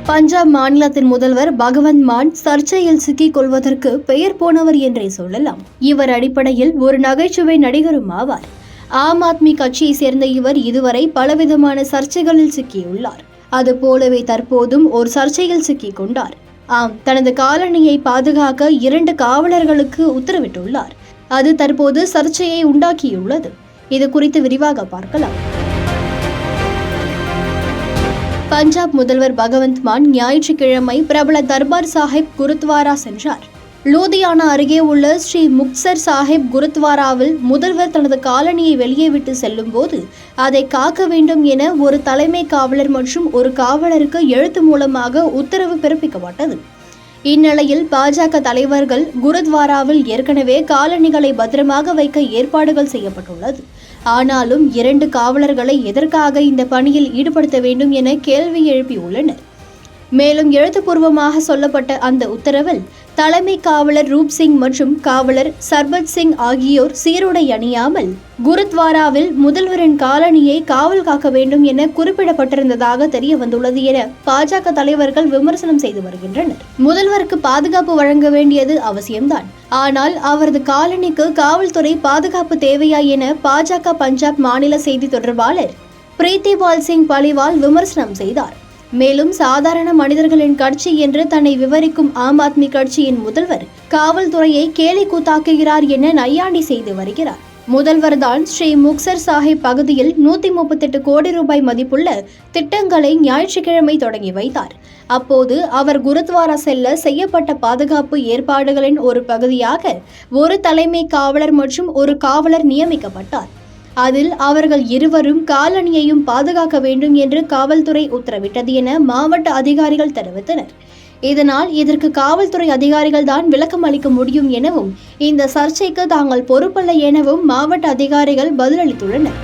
பஞ்சாப் மாநிலத்தின் முதல்வர் பகவந்த் மான் சர்ச்சையில் சிக்கிக் கொள்வதற்கு பெயர் போனவர் என்றே சொல்லலாம். இவர் அடிப்படையில் ஒரு நகைச்சுவை நடிகரும் ஆவார். ஆம் ஆத்மி கட்சியை சேர்ந்த இவர் இதுவரை பலவிதமான சர்ச்சைகளில் சிக்கியுள்ளார். அதுபோலவே தற்போதும் ஒரு சர்ச்சையில் சிக்கிக் கொண்டார். தனது காலணியை பாதுகாக்க 2 காவலர்களுக்கு உத்தரவிட்டுள்ளார். அது தற்போது சர்ச்சையை உண்டாக்கியுள்ளது. இது குறித்து விரிவாக பார்க்கலாம். பஞ்சாப் முதல்வர் பகவந்த் மான் ஞாயிற்றுக்கிழமை பிரபல தர்பார் சாஹிப் குருத்வாரா சென்றார். லூதியானா அருகே உள்ள ஸ்ரீ முக்த்சர் சாஹிப் குருத்வாராவில் முதல்வர் தனது காலணியை வெளியே விட்டு செல்லும் போது அதை காக்க வேண்டும் என ஒரு தலைமை காவலர் மற்றும் ஒரு காவலருக்கு எழுத்து மூலமாக உத்தரவு பிறப்பிக்கப்பட்டது. இந்நிலையில் பாஜக தலைவர்கள் குருத்வாராவில் ஏற்கனவே காலணிகளை பத்திரமாக வைக்க ஏற்பாடுகள் செய்யப்பட்டுள்ளது. ஆனாலும் 2 காவலர்களை எதற்காக இந்த பணியில் ஈடுபடுத்த வேண்டும் என கேள்வி எழுப்பியுள்ளனர். மேலும் எழுத்துப்பூர்வமாக சொல்லப்பட்ட அந்த உத்தரவில் தலைமை காவலர் ரூப் சிங் மற்றும் காவலர் சர்பத் சிங் ஆகியோர் சீருடை அணியாமல் குருத்வாராவில் முதல்வரின் காலணியை காவல் காக்க வேண்டும் என குறிப்பிடப்பட்டிருந்ததாக தெரிய வந்துள்ளது என பாஜக தலைவர்கள் விமர்சனம் செய்து வருகின்றனர். முதல்வருக்கு பாதுகாப்பு வழங்க வேண்டியது அவசியம்தான், ஆனால் அவரது காலணிக்கு காவல்துறை பாதுகாப்பு தேவையா என பாஜக பஞ்சாப் மாநில செய்தி தொடர்பாளர் பிரீத்திபால் சிங் பலிவால் விமர்சனம் செய்தார். மேலும் சாதாரண மனிதர்களின் கட்சி என்று தன்னை விவரிக்கும் ஆம் ஆத்மி கட்சியின் முதல்வர் காவல்துறையை கேலி கூத்தாக்குகிறார் என நையாண்டி செய்து வருகிறார். முதல்வர் தான் ஸ்ரீ முக்த்சர் சாஹிப் பகுதியில் 138 கோடி ரூபாய் மதிப்புள்ள திட்டங்களை ஞாயிற்றுக்கிழமை தொடங்கி வைத்தார். அப்போது அவர் குருத்வாரா செல்ல செய்யப்பட்ட பாதுகாப்பு ஏற்பாடுகளின் ஒரு பகுதியாக ஒரு தலைமை காவலர் மற்றும் ஒரு காவலர் நியமிக்கப்பட்டார். அதில் அவர்கள் இருவரும் காலணியையும் பாதுகாக்க வேண்டும் என்று காவல்துறை உத்தரவிட்டது என மாவட்ட அதிகாரிகள் தெரிவித்தனர். இதனால் இதற்கு காவல்துறை அதிகாரிகள் தான் விளக்கம் அளிக்க முடியும் எனவும் இந்த சர்ச்சைக்கு தாங்கள் பொறுப்பல்ல எனவும் மாவட்ட அதிகாரிகள் பதிலளித்துள்ளனர்.